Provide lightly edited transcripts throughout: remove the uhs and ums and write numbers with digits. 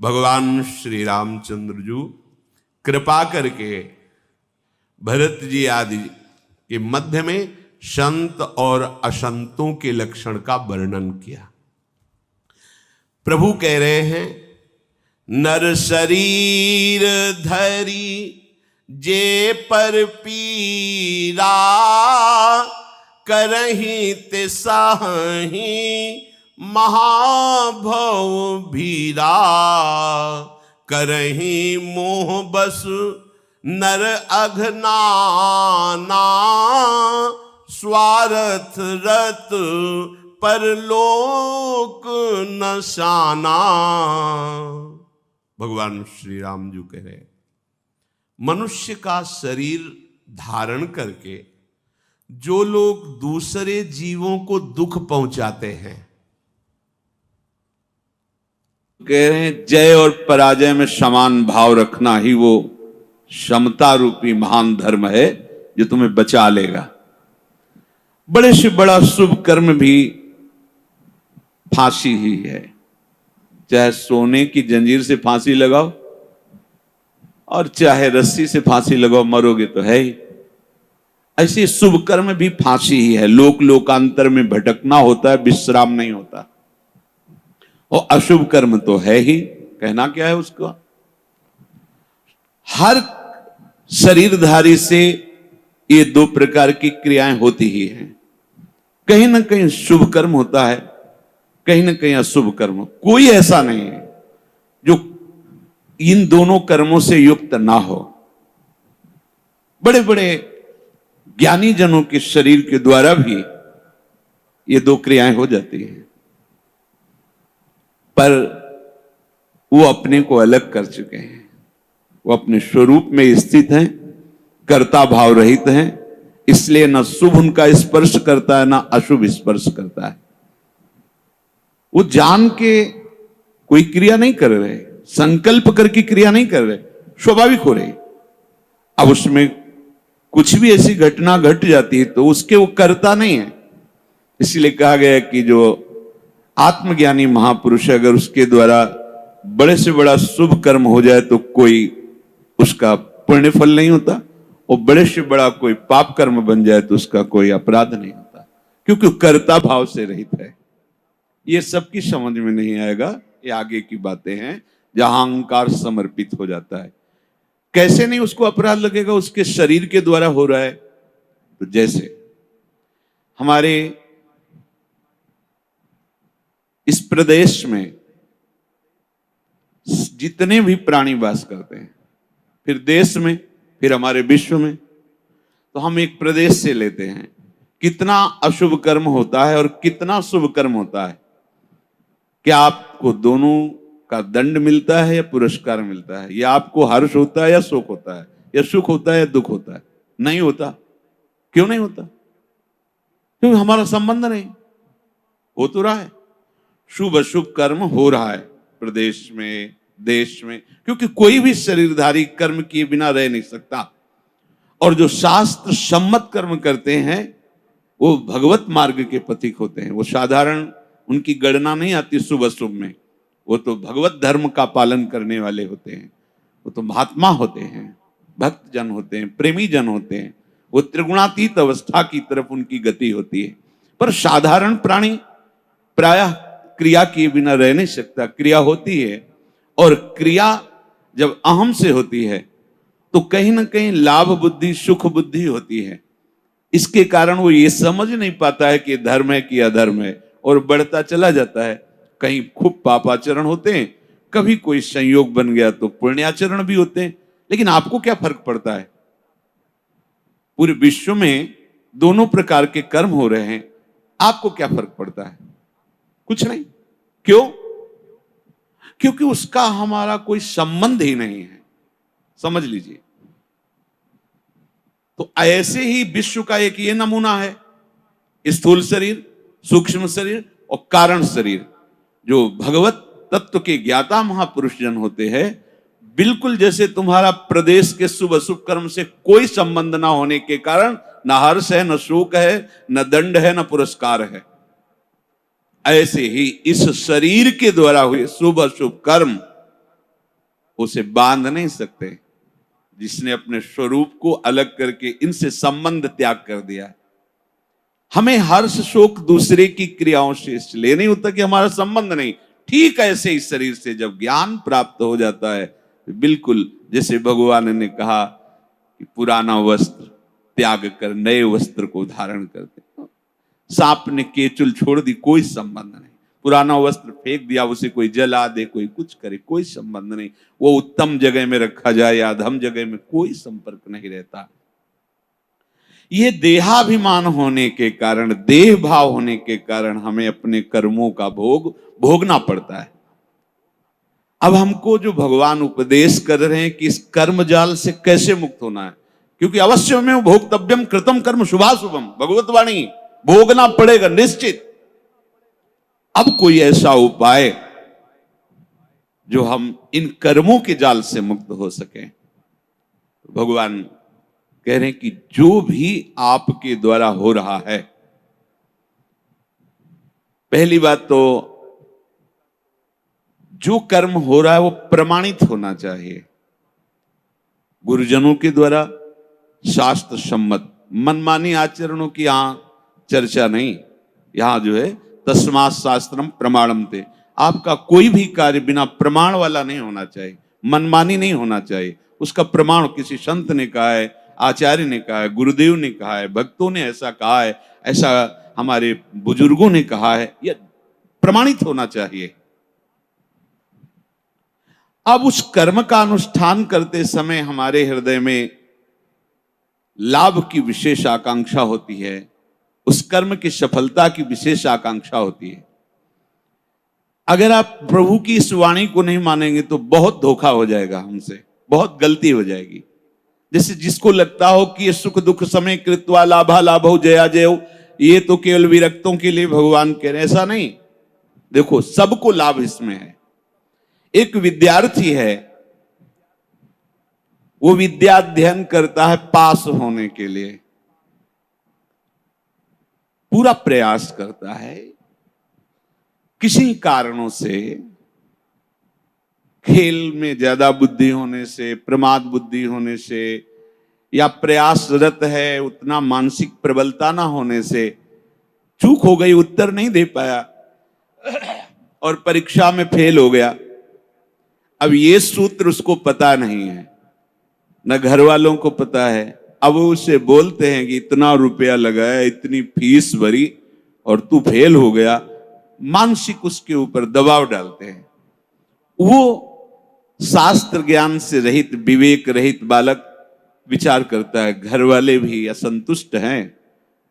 भगवान श्री रामचंद्र जी कृपा करके भरत जी आदि के मध्य में संत और असंतों के लक्षण का वर्णन किया। प्रभु कह रहे हैं, नर शरीर धरी जे पर पीरा, करही ते साही महाभव भीरा। करही मोह बस नर अघनाना, स्वार्थ रत परलोक नशाना। भगवान श्री राम जी कह रहे, मनुष्य का शरीर धारण करके जो लोग दूसरे जीवों को दुख पहुंचाते हैं, कह रहे हैं जय और पराजय में समान भाव रखना ही वो समता रूपी महान धर्म है जो तुम्हें बचा लेगा। बड़े से बड़ा शुभ कर्म भी फांसी ही है। चाहे सोने की जंजीर से फांसी लगाओ और चाहे रस्सी से फांसी लगाओ, मरोगे तो है ही। ऐसे शुभ कर्म भी फांसी ही है। लोक लोकांतर में भटकना होता है, विश्राम नहीं होता। और अशुभ कर्म तो है ही, कहना क्या है उसको। हर शरीरधारी से ये दो प्रकार की क्रियाएं होती ही हैं। कहीं ना कहीं शुभ कर्म होता है, कहीं ना कहीं अशुभ कर्म। कोई ऐसा नहीं है जो इन दोनों कर्मों से युक्त ना हो। बड़े बड़े ज्ञानी जनों के शरीर के द्वारा भी ये दो क्रियाएं हो जाती हैं, पर वो अपने को अलग कर चुके हैं। वो अपने स्वरूप में स्थित हैं, कर्ता भाव रहित हैं, इसलिए ना शुभ उनका स्पर्श करता है ना अशुभ स्पर्श करता है। वो जान के कोई क्रिया नहीं कर रहे, संकल्प करके क्रिया नहीं कर रहे, स्वाभाविक हो रही। अब उसमें कुछ भी ऐसी घटना घट जाती है तो उसके वो करता नहीं है। इसलिए कहा गया कि जो आत्मज्ञानी महापुरुष है, अगर उसके द्वारा बड़े से बड़ा शुभ कर्म हो जाए तो कोई उसका पुण्य फल नहीं होता, और बड़े से बड़ा कोई पाप कर्म बन जाए तो उसका कोई अपराध नहीं होता, क्योंकि कर्ता भाव से रहित है। ये सबकी समझ में नहीं आएगा, ये आगे की बातें हैं जहां अहंकार समर्पित हो जाता है। कैसे नहीं उसको अपराध लगेगा, उसके शरीर के द्वारा हो रहा है। तो जैसे हमारे इस प्रदेश में जितने भी प्राणी वास करते हैं, फिर देश में, फिर हमारे विश्व में, तो हम एक प्रदेश से लेते हैं, कितना अशुभ कर्म होता है और कितना शुभ कर्म होता है। क्या आपको दोनों का दंड मिलता है या पुरस्कार मिलता है? या आपको हर्ष होता है या शोक होता है? या सुख होता है या दुख होता है? नहीं होता। क्यों नहीं होता? क्योंकि हमारा संबंध नहीं। हो तो रहा है, शुभ अशुभ कर्म हो रहा है प्रदेश में, देश में, क्योंकि कोई भी शरीरधारी कर्म किए बिना रह नहीं सकता। और जो शास्त्र सम्मत कर्म करते हैं वो भगवत मार्ग के पथिक होते हैं। वो साधारण उनकी गणना नहीं आती शुभ अशुभ में, वो तो भगवत धर्म का पालन करने वाले होते हैं। वो तो महात्मा होते हैं, भक्त जन होते हैं, प्रेमी जन होते हैं। वो त्रिगुणातीत अवस्था की तरफ उनकी गति होती है। पर साधारण प्राणी प्रायः क्रिया किए बिना रह नहीं सकता। क्रिया होती है, और क्रिया जब अहम से होती है तो कहीं ना कहीं लाभ बुद्धि, सुख बुद्धि होती है। इसके कारण वो ये समझ नहीं पाता है कि धर्म है कि अधर्म है, और बढ़ता चला जाता है। कहीं खूब पापाचरण होते हैं, कभी कोई संयोग बन गया तो पुण्याचरण भी होते हैं। लेकिन आपको क्या फर्क पड़ता है? पूरे विश्व में दोनों प्रकार के कर्म हो रहे हैं, आपको क्या फर्क पड़ता है? कुछ नहीं। क्यों? क्योंकि उसका हमारा कोई संबंध ही नहीं है। समझ लीजिए। तो ऐसे ही विश्व का एक ये नमूना है, स्थूल शरीर, सूक्ष्म शरीर और कारण शरीर। जो भगवत तत्व के ज्ञाता महापुरुष जन होते हैं, बिल्कुल जैसे तुम्हारा प्रदेश के शुभ अशुभ कर्म से कोई संबंध ना होने के कारण न हर्ष है, न शोक है, न दंड है, न पुरस्कार है, ऐसे ही इस शरीर के द्वारा हुए शुभ अशुभ कर्म उसे बांध नहीं सकते। जिसने अपने स्वरूप को अलग करके इनसे संबंध त्याग कर दिया। हमें हर्ष शोक दूसरे की क्रियाओं से इसलिए नहीं होता कि हमारा संबंध नहीं। ठीक ऐसे ही शरीर से जब ज्ञान प्राप्त हो जाता है, बिल्कुल जैसे भगवान ने कहा कि पुराना वस्त्र त्याग कर नए वस्त्र को धारण करते। सांप ने केचुल छोड़ दी, कोई संबंध नहीं। पुराना वस्त्र फेंक दिया, उसे कोई जला दे, कोई कुछ करे, कोई संबंध नहीं। वो उत्तम जगह में रखा जाए या अधम जगह में, कोई संपर्क नहीं रहता। ये देहाभिमान होने के कारण, देह भाव होने के कारण हमें अपने कर्मों का भोग भोगना पड़ता है। अब हमको जो भगवान उपदेश कर रहे हैं कि इस कर्म जाल से कैसे मुक्त होना है, क्योंकि अवश्य में भोक्तव्यम कृतम कर्म शुभाशुभम, भगवत वाणी, भोगना पड़ेगा निश्चित। अब कोई ऐसा उपाय जो हम इन कर्मों के जाल से मुक्त हो सके। भगवान कह रहे हैं कि जो भी आपके द्वारा हो रहा है, पहली बात तो जो कर्म हो रहा है वो प्रमाणित होना चाहिए, गुरुजनों के द्वारा शास्त्र सम्मत। मनमानी आचरणों की यहां चर्चा नहीं। यहां जो है तस्मात् शास्त्रम प्रमाणम ते, आपका कोई भी कार्य बिना प्रमाण वाला नहीं होना चाहिए, मनमानी नहीं होना चाहिए। उसका प्रमाण किसी संत ने कहा है, आचार्य ने कहा है, गुरुदेव ने कहा है, भक्तों ने ऐसा कहा है, ऐसा हमारे बुजुर्गों ने कहा है, यह प्रमाणित होना चाहिए। अब उस कर्म का अनुष्ठान करते समय हमारे हृदय में लाभ की विशेष आकांक्षा होती है, उस कर्म की सफलता की विशेष आकांक्षा होती है। अगर आप प्रभु की इस वाणी को नहीं मानेंगे तो बहुत धोखा हो जाएगा हमसे, बहुत गलती हो जाएगी। जैसे जिसको लगता हो कि ये सुख दुख समय कृत्वा लाभा लाभो जया जयो, ये तो केवल विरक्तों के लिए भगवान कह रहे, ऐसा नहीं। देखो सबको लाभ इसमें है। एक विद्यार्थी है, वो विद्या अध्ययन करता है पास होने के लिए, पूरा प्रयास करता है। किसी कारणों से, खेल में ज्यादा बुद्धि होने से, प्रमाद बुद्धि होने से, या प्रयासरत है उतना मानसिक प्रबलता ना होने से चूक हो गई, उत्तर नहीं दे पाया और परीक्षा में फेल हो गया। अब ये सूत्र उसको पता नहीं है, न घर वालों को पता है। अब वो उसे बोलते हैं कि इतना रुपया लगाया, इतनी फीस भरी और तू फेल हो गया। मानसिक उसके ऊपर दबाव डालते हैं। वो शास्त्र ज्ञान से रहित, विवेक रहित बालक विचार करता है, घर वाले भी असंतुष्ट हैं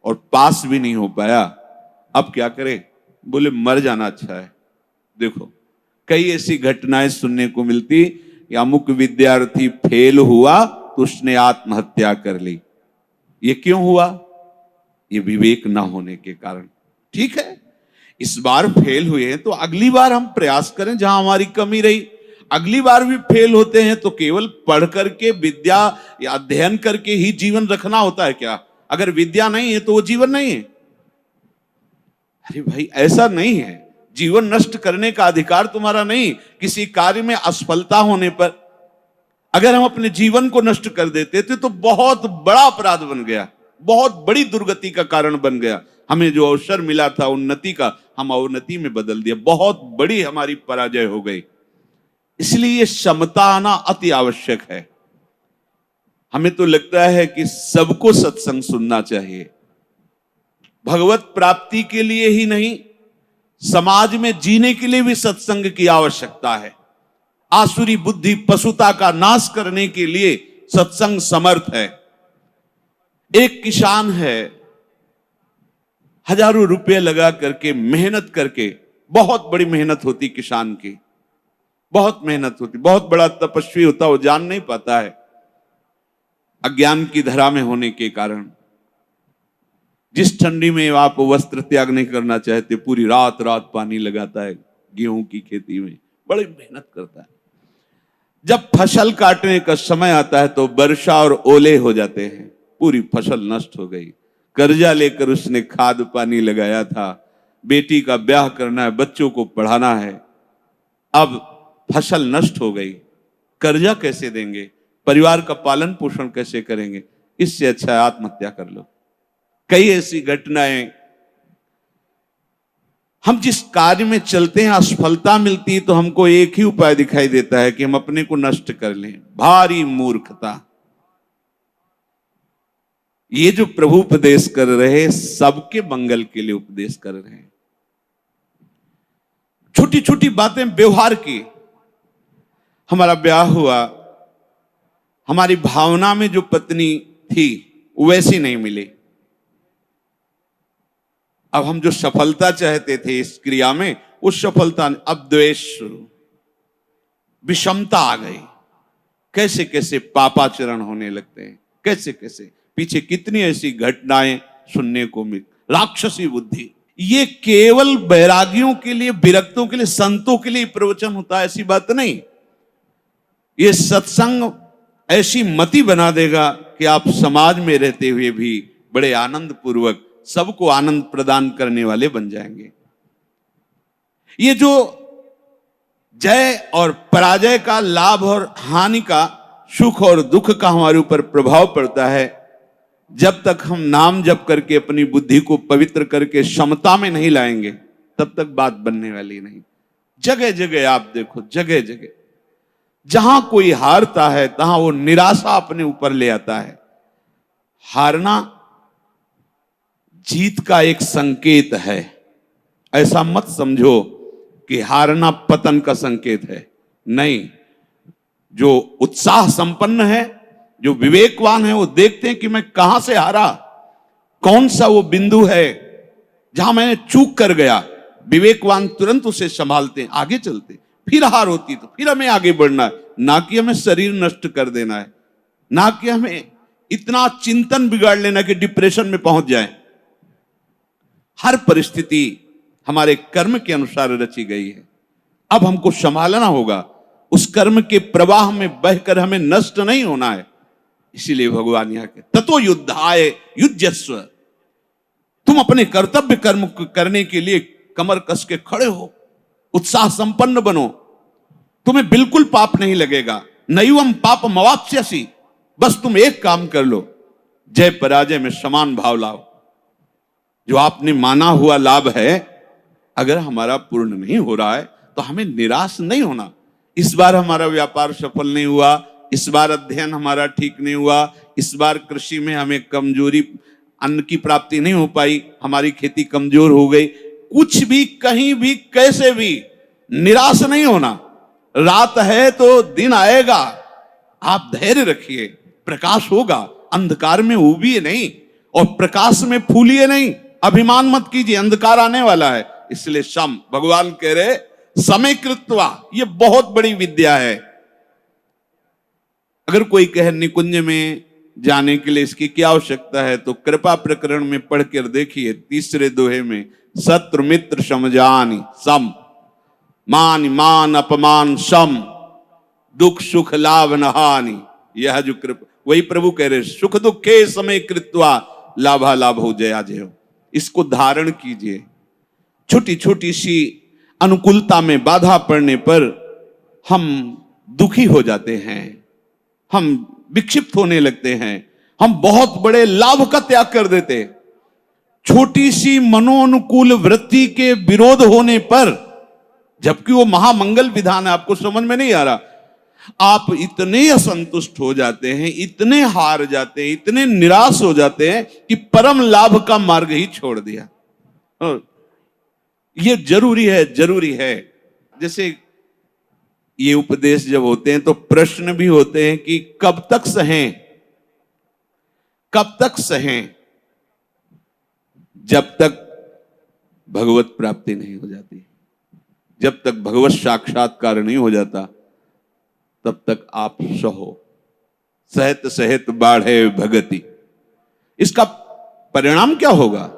और पास भी नहीं हो पाया, अब क्या करें? बोले मर जाना अच्छा है। देखो कई ऐसी घटनाएं सुनने को मिलती कि अमुक विद्यार्थी फेल हुआ तो उसने आत्महत्या कर ली। ये क्यों हुआ? ये विवेक ना होने के कारण। ठीक है, इस बार फेल हुए हैं तो अगली बार हम प्रयास करें जहां हमारी कमी रही। अगली बार भी फेल होते हैं तो केवल पढ़ करके, विद्या या अध्ययन करके ही जीवन रखना होता है क्या? अगर विद्या नहीं है तो वो जीवन नहीं है। अरे भाई ऐसा नहीं है, जीवन नष्ट करने का अधिकार तुम्हारा नहीं। किसी कार्य में असफलता होने पर अगर हम अपने जीवन को नष्ट कर देते थे तो बहुत बड़ा अपराध बन गया, बहुत बड़ी दुर्गति का कारण बन गया। हमें जो अवसर मिला था उन्नति का, हम अवनति में बदल दिया, बहुत बड़ी हमारी पराजय हो गई। इसलिए ये समता आना अति आवश्यक है। हमें तो लगता है कि सबको सत्संग सुनना चाहिए, भगवत प्राप्ति के लिए ही नहीं, समाज में जीने के लिए भी सत्संग की आवश्यकता है। आसुरी बुद्धि, पशुता का नाश करने के लिए सत्संग समर्थ है। एक किसान है, हजारों रुपए लगा करके, मेहनत करके, बहुत बड़ी मेहनत होती किसान की, बहुत मेहनत होती, बहुत बड़ा तपस्वी होता, वो जान नहीं पाता है अज्ञान की धरा में होने के कारण। जिस ठंडी में आप वस्त्र त्याग नहीं करना चाहते, पूरी रात रात पानी लगाता है गेहूं की खेती में, बड़ी मेहनत करता है। जब फसल काटने का समय आता है तो वर्षा और ओले हो जाते हैं, पूरी फसल नष्ट हो गई। कर्जा लेकर उसने खाद पानी लगाया था, बेटी का ब्याह करना है, बच्चों को पढ़ाना है, अब फसल नष्ट हो गई। कर्जा कैसे देंगे, परिवार का पालन पोषण कैसे करेंगे, इससे अच्छा है आत्महत्या कर लो। कई ऐसी घटनाएं, हम जिस कार्य में चलते हैं असफलता मिलती है तो हमको एक ही उपाय दिखाई देता है कि हम अपने को नष्ट कर लें। भारी मूर्खता। ये जो प्रभु उपदेश कर रहे हैं सबके मंगल के लिए उपदेश कर रहे हैं। छोटी छोटी बातें व्यवहार की। हमारा ब्याह हुआ, हमारी भावना में जो पत्नी थी वैसी नहीं मिली। अब हम जो सफलता चाहते थे इस क्रिया में, उस सफलता ने, अब द्वेष शुरू, विषमता आ गई। कैसे कैसे पापाचरण होने लगते हैं, कैसे कैसे पीछे कितनी ऐसी घटनाएं सुनने को मिल। राक्षसी बुद्धि। ये केवल बैरागियों के लिए, विरक्तों के लिए, संतों के लिए प्रवचन होता है, ऐसी बात नहीं। ये सत्संग ऐसी मति बना देगा कि आप समाज में रहते हुए भी बड़े आनंद पूर्वक सबको आनंद प्रदान करने वाले बन जाएंगे। ये जो जय और पराजय का, लाभ और हानि का, सुख और दुख का हमारे ऊपर प्रभाव पड़ता है, जब तक हम नाम जप करके अपनी बुद्धि को पवित्र करके समता में नहीं लाएंगे तब तक बात बनने वाली नहीं। जगह जगह आप देखो, जगह जगह जहां कोई हारता है तहां वो निराशा अपने ऊपर ले आता है। हारना जीत का एक संकेत है। ऐसा मत समझो कि हारना पतन का संकेत है। नहीं, जो उत्साह संपन्न है, जो विवेकवान है, वो देखते हैं कि मैं कहां से हारा, कौन सा वो बिंदु है जहां मैंने चूक कर गया। विवेकवान तुरंत उसे संभालते हैं, आगे चलते। फिर हार होती तो फिर हमें आगे बढ़ना है, ना कि हमें शरीर नष्ट कर देना है, ना कि हमें इतना चिंतन बिगाड़ लेना कि डिप्रेशन में पहुंच जाए। हर परिस्थिति हमारे कर्म के अनुसार रची गई है। अब हमको संभालना होगा, उस कर्म के प्रवाह में बहकर हमें नष्ट नहीं होना है। इसीलिए भगवान यहां के ततो युद्धाय युज्यस्व। तुम अपने कर्तव्य कर्म करने के लिए कमर कस के खड़े हो, उत्साह संपन्न बनो, तुम्हें बिल्कुल पाप नहीं लगेगा। नैवम पापम अवाप्स्यसि। बस तुम एक काम कर लो, जय पराजय में समान भाव लाओ। जो आपने माना हुआ लाभ है, अगर हमारा पूर्ण नहीं हो रहा है तो हमें निराश नहीं होना। इस बार हमारा व्यापार सफल नहीं हुआ, इस बार अध्ययन हमारा ठीक नहीं हुआ, इस बार कृषि में हमें कमजोरी, अन्न की प्राप्ति नहीं हो पाई, हमारी खेती कमजोर हो गई। कुछ भी, कहीं भी, कैसे भी निराश नहीं होना। रात है तो दिन आएगा, आप धैर्य रखिए, प्रकाश होगा। अंधकार में उबिए नहीं और प्रकाश में फूलिए नहीं। अभिमान मत कीजिए, अंधकार आने वाला है। इसलिए सम, भगवान कह रहे समय कृत्वा, ये बहुत बड़ी विद्या है। अगर कोई कहे निकुंज में जाने के लिए इसकी क्या आवश्यकता है, तो कृपा प्रकरण में पढ़कर देखिए, तीसरे दोहे में, शत्रु मित्र समझानी सम, मान मान अपमान सम, दुख सुख लाभ न हानि। यह जो कृपा, वही प्रभु कह रहे, सुख दुखे समय कृत्वा लाभा लाभ हो जया जय हो। इसको धारण कीजिए। छोटी छोटी सी अनुकूलता में बाधा पड़ने पर हम दुखी हो जाते हैं, हम विक्षिप्त होने लगते हैं, हम बहुत बड़े लाभ का त्याग कर देते। छोटी सी मनोनुकूल वृत्ति के विरोध होने पर, जबकि वो महामंगल विधान है, आपको समझ में नहीं आ रहा, आप इतने असंतुष्ट हो जाते हैं, इतने हार जाते हैं, इतने निराश हो जाते हैं कि परम लाभ का मार्ग ही छोड़ दिया। ये जरूरी है, जरूरी है। जैसे ये उपदेश जब होते हैं तो प्रश्न भी होते हैं कि कब तक सहें, कब तक सहें? जब तक भगवत प्राप्ति नहीं हो जाती, जब तक भगवत साक्षात्कार नहीं हो जाता, तब तक आप सहो। सहत सहत बाढ़े भगति। इसका परिणाम क्या होगा?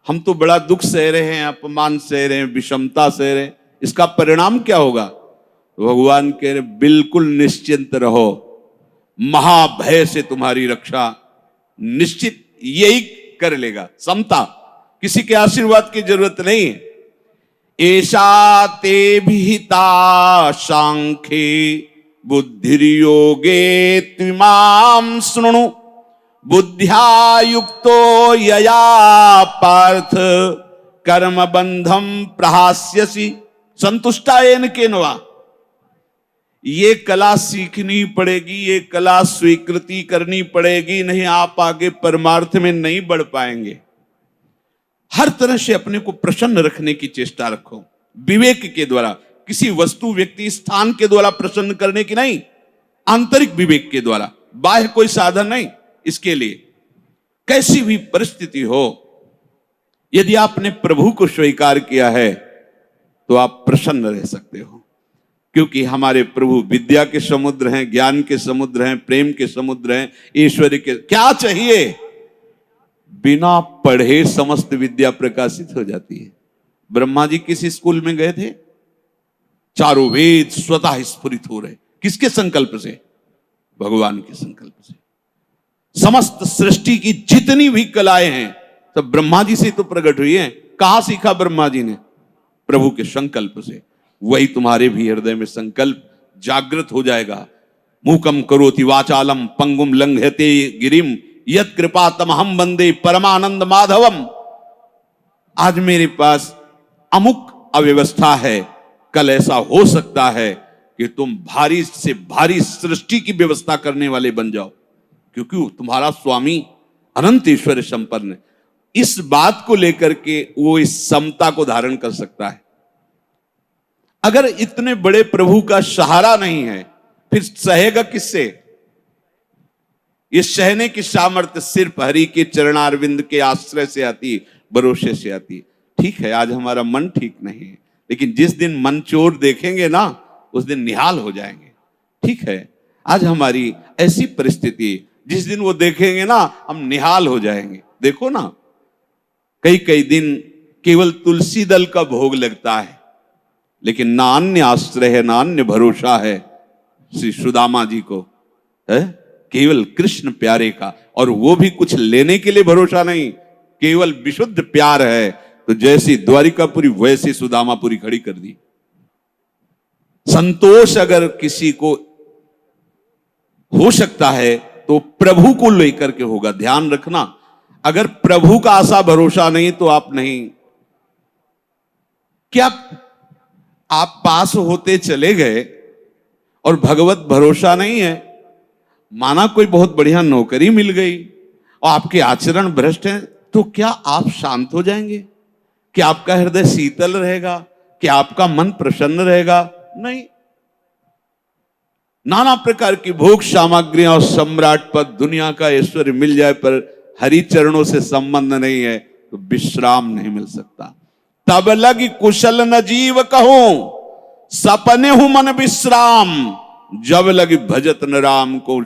हम तो बड़ा दुख सह रहे हैं, अपमान सह रहे हैं, विषमता सह रहे हैं, इसका परिणाम क्या होगा? भगवान कह रहे बिल्कुल निश्चिंत रहो, महाभय से तुम्हारी रक्षा निश्चित यही कर लेगा। समता, किसी के आशीर्वाद की जरूरत नहीं है। ऐसा ते विहिता सांख्ये बुद्धिर्योगे त्विमां शृणु बुद्ध्या युक्तो यया पार्थ कर्म बंधम प्रहास्यसि संतुष्टायेन केनवा। ये कला सीखनी पड़ेगी, ये कला स्वीकृति करनी पड़ेगी, नहीं आप आगे परमार्थ में नहीं बढ़ पाएंगे। हर तरह से अपने को प्रसन्न रखने की चेष्टा रखो, विवेक के द्वारा, किसी वस्तु व्यक्ति स्थान के द्वारा प्रसन्न करने की नहीं, आंतरिक विवेक के द्वारा, बाह्य कोई साधन नहीं। इसके लिए कैसी भी परिस्थिति हो, यदि आपने प्रभु को स्वीकार किया है तो आप प्रसन्न रह सकते हो, क्योंकि हमारे प्रभु विद्या के समुद्र हैं, ज्ञान के समुद्र हैं, प्रेम के समुद्र हैं, ईश्वर के। क्या चाहिए? बिना पढ़े समस्त विद्या प्रकाशित हो जाती है। ब्रह्मा जी किस स्कूल में गए थे? चारों वेद स्वतः स्फुरित हो रहे। किसके संकल्प से? भगवान के संकल्प से। समस्त सृष्टि की जितनी भी कलाएं हैं सब ब्रह्मा जी से तो प्रकट हुई हैं। कहां सीखा ब्रह्मा जी ने? प्रभु के संकल्प से। वही तुम्हारे भी हृदय में संकल्प जागृत हो जाएगा। मूकम करोति वाचालम पंगुम लंघयते गिरिम यत् कृपा तमहम वंदे परमानंद माधवम। आज मेरे पास अमुक अव्यवस्था है, कल ऐसा हो सकता है कि तुम भारी से भारी सृष्टि की व्यवस्था करने वाले बन जाओ, क्योंकि तुम्हारा स्वामी अनंत ईश्वर संपन्न है। इस बात को लेकर के वो इस समता को धारण कर सकता है। अगर इतने बड़े प्रभु का सहारा नहीं है फिर सहेगा किससे? ये सहने की सामर्थ्य सिर्फ हरि के चरणारविंद के आश्रय से आती, भरोसे से आती। ठीक है, आज हमारा मन ठीक नहीं है, लेकिन जिस दिन मन चोर देखेंगे ना उस दिन निहाल हो जाएंगे। ठीक है, आज हमारी ऐसी परिस्थिति, जिस दिन वो देखेंगे ना हम निहाल हो जाएंगे। देखो ना, कई कई दिन केवल तुलसी दल का भोग लगता है, लेकिन ना अन्य आश्रय है, ना अन्य भरोसा है श्री सुदामा जी को, है केवल कृष्ण प्यारे का। और वो भी कुछ लेने के लिए भरोसा नहीं, केवल विशुद्ध प्यार है। तो जैसी द्वारिकापुरी वैसी सुदामापुरी खड़ी कर दी। संतोष अगर किसी को हो सकता है तो प्रभु को लेकर के होगा। ध्यान रखना, अगर प्रभु का आशा भरोसा नहीं तो आप नहीं। क्या आप पास होते चले गए और भगवत भरोसा नहीं है? माना कोई बहुत बढ़िया नौकरी मिल गई और आपके आचरण भ्रष्ट हैं, तो क्या आप शांत हो जाएंगे? क्या आपका हृदय शीतल रहेगा? क्या आपका मन प्रसन्न रहेगा? नहीं। नाना प्रकार की भोग सामग्रियां और सम्राट पद, दुनिया का ऐश्वर्य मिल जाए पर हरि चरणों से संबंध नहीं है तो विश्राम नहीं मिल सकता। तब लगी कुशल न जीव कहूं, सपने हूं मन विश्राम, जब लगी भजत न राम को